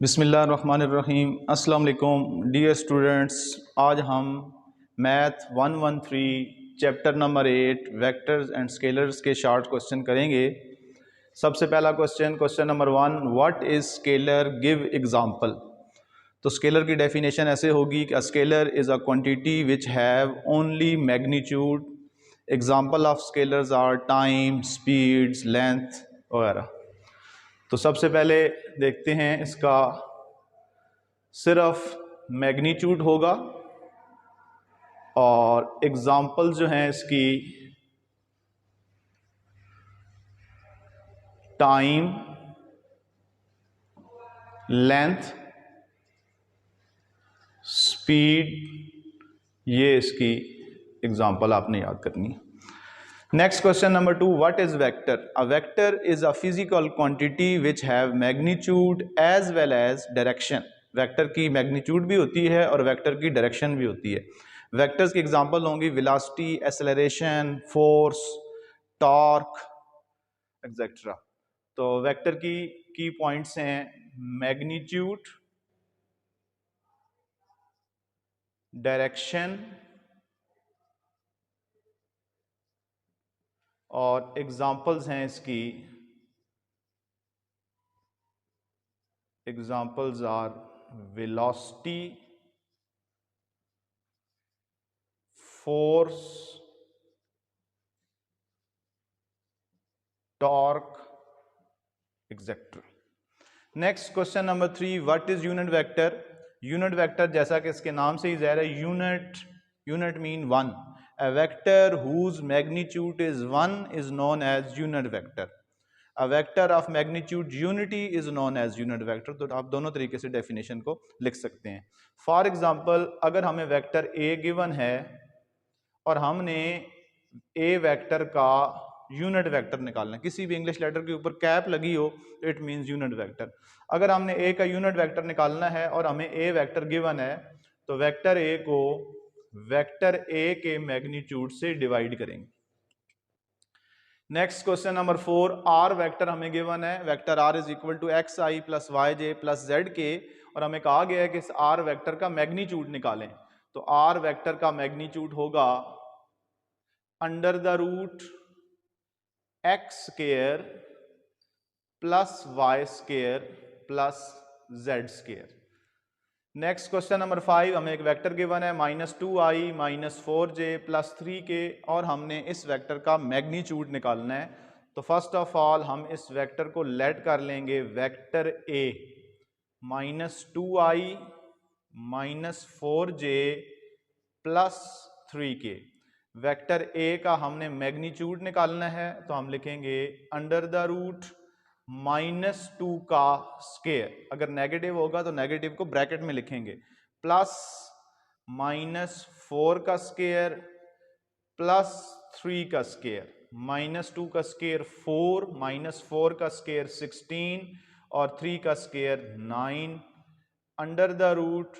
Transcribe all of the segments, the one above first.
बिस्मिल्लाहिर्रहमानिर्रहीम। अस्सलाम वालेकुम डियर स्टूडेंट्स, आज हम math 113 chapter number 8 vectors and scalars के शॉर्ट क्वेश्चन करेंगे। सबसे पहला question number 1, what is scalar, give example. तो स्केलर की डेफिनेशन ऐसे होगी कि a scalar is a quantity which have only magnitude. Example of scalars are time, speeds, length वगैरह। तो सबसे पहले देखते हैं, इसका सिर्फ मैग्नीट्यूड होगा और एग्जाम्पल जो हैं इसकी टाइम, लेंथ, स्पीड, ये इसकी एग्जाम्पल आपने याद करनी है। Next question number 2, what is vector. A vector is a physical quantity which have magnitude as well as direction. Vector की मैग्नीट्यूड भी होती है और वेक्टर की डायरेक्शन भी होती है। वेक्टर्स की एग्जांपल होंगी velocity, acceleration, force, torque etcetera. तो वेक्टर की पॉइंट्स हैं मैग्नीट्यूड, डायरेक्शन और एग्जांपल्स हैं इसकी। Examples are velocity, force, torque etcetera. Next question number 3, what is unit vector. Unit vector जैसा कि इसके नाम से ही ज़ाहिर है, unit mean one. A vector whose magnitude is 1 is known as unit vector. A vector of magnitude unity is known as unit vector. तो आप दोनों तरीके से डेफिनेशन को लिख सकते हैं। फॉर एग्जाम्पल, अगर हमें वेक्टर ए गिवन है और हमने ए वेक्टर का यूनिट वेक्टर निकालना है, किसी भी इंग्लिश लेटर के ऊपर कैप लगी हो तो इट मींस यूनिट वेक्टर। अगर हमने ए का यूनिट वेक्टर निकालना है और हमें ए वेक्टर गिवन है, तो वेक्टर ए को वेक्टर ए के मैग्नीट्यूड से डिवाइड करेंगे। Next question number 4, R vector हमें गिवन है। Vector R is equal to x i plus y j plus z k, और हमें कहा गया है कि इस आर वेक्टर का मैग्नीट्यूड निकालें। तो आर वेक्टर का मैग्नीट्यूड होगा under the root x square plus y square plus z square. Next question number 5, हमें एक वेक्टर गिवन है -2i -4j प्लस 3k, और हमने इस वेक्टर का मैग्नीट्यूड निकालना है। तो फर्स्ट ऑफ ऑल हम इस वेक्टर को लेट कर लेंगे vector a, -2i -4j plus 3k। Vector a का हमने मैग्नीट्यूड निकालना है, तो हम लिखेंगे अंडर द रूट -2 का स्क्वायर। अगर नेगेटिव होगा तो नेगेटिव को ब्रैकेट में लिखेंगे, प्लस -4 का स्क्वायर प्लस 3 का स्क्वायर। -2 का स्क्वायर 4, -4 का स्क्वायर 16 और 3 का स्क्वायर 9 अंडर द रूट।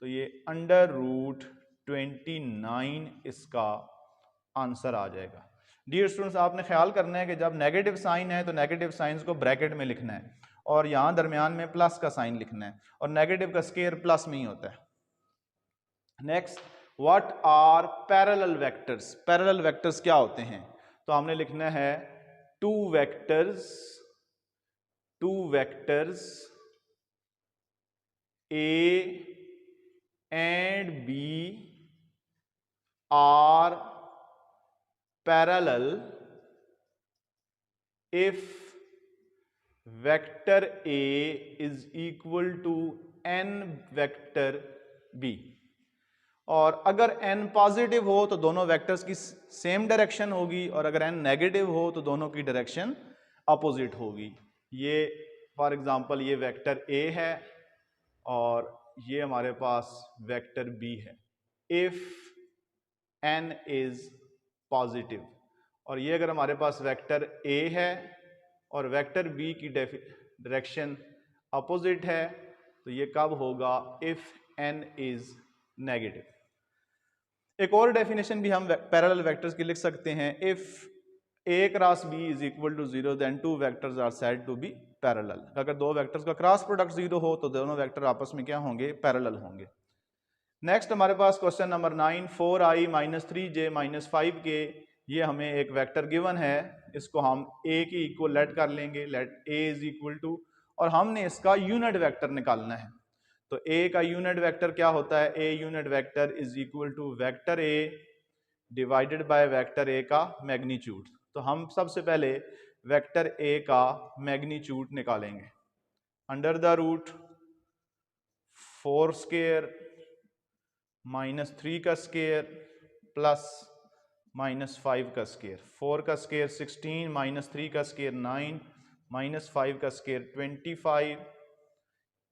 तो ये अंडर रूट 29 इसका आंसर आ जाएगा। डियर स्टूडेंट्स, आपने ख्याल करना है कि जब नेगेटिव साइन है तो नेगेटिव साइंस को ब्रैकेट में लिखना है, और यहां दरमियान में प्लस का साइन लिखना है, और नेगेटिव का स्क्वायर प्लस में ही होता है। Next, what are parallel vectors. Parallel vectors क्या होते हैं? तो हमने लिखना है two vectors A and B are parallel if vector A is equal to n vector B। और अगर n पॉजिटिव हो तो दोनों वेक्टर्स की सेम डायरेक्शन होगी, और अगर n नेगेटिव हो तो दोनों की डायरेक्शन अपोजिट होगी। ये फॉर एग्जांपल ये वेक्टर A है और ये हमारे पास वेक्टर B है। इफ n इज पॉजिटिव, और ये अगर हमारे पास वेक्टर A है और वेक्टर B की डायरेक्शन अपोजिट है, तो ये कब होगा? If n is negative. एक और डेफिनेशन भी हम पैरेलल वेक्टर्स की लिख सकते हैं, if A cross B is equal to 0 then two vectors are said to be parallel. अगर दो वेक्टर्स का क्रॉस प्रोडक्ट 0 हो तो दोनों वेक्टर आपस में क्या होंगे, पैरेलल होंगे। नेक्स्ट हमारे पास question number 9, 4i minus 3j minus 5k, ये हमें एक वेक्टर गिवन है, इसको हम a की इक्वल लेट कर लेंगे, let a is equal to, और हमने इसका यूनिट वेक्टर निकालना है। तो a का यूनिट वेक्टर क्या होता है, a unit vector is equal to vector a divided by vector a का मैग्नीट्यूड। तो हम सबसे पहले वेक्टर a का मैग्नीट्यूड निकालेंगे, under the root 4 square minus 3 का स्क्वायर प्लस माइनस 5 का स्क्वायर। 4 का स्क्वायर 16 माइनस 3 का स्क्वायर 9 माइनस 5 का स्क्वायर 25,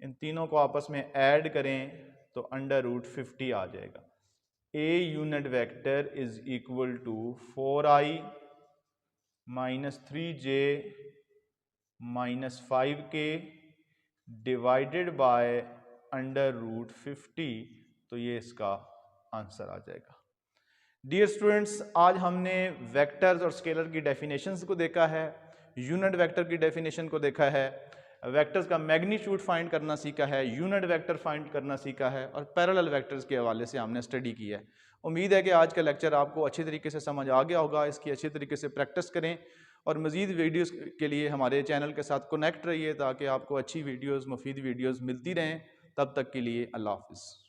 इन तीनों को आपस में ऐड करें तो अंडर रूट 50 आ जाएगा। a unit vector is equal to 4i minus 3j minus 5k divided by under root 50, तो ये इसका आंसर आ जाएगा। डियर स्टूडेंट्स, आज हमने वेक्टर्स और स्केलर की डेफिनेशंस को देखा है, यूनिट वेक्टर की डेफिनेशन को देखा है, वेक्टर्स का मैग्नीट्यूड फाइंड करना सीखा है, यूनिट वेक्टर फाइंड करना सीखा है, और पैरेलल वेक्टर्स के हवाले से हमने स्टडी की है। उम्मीद है कि आज का लेक्चर आपको अच्छी तरीके से समझ आ गया होगा। इसकी अच्छी तरीके से प्रैक्टिस करें और मज़ीद वीडियोस के लिए हमारे चैनल के साथ कनेक्ट रहिए ताकि आपको अच्छी वीडियोस, मुफीद वीडियोस मिलती रहें। तब तक के लिए अल्लाह हाफ़िज़।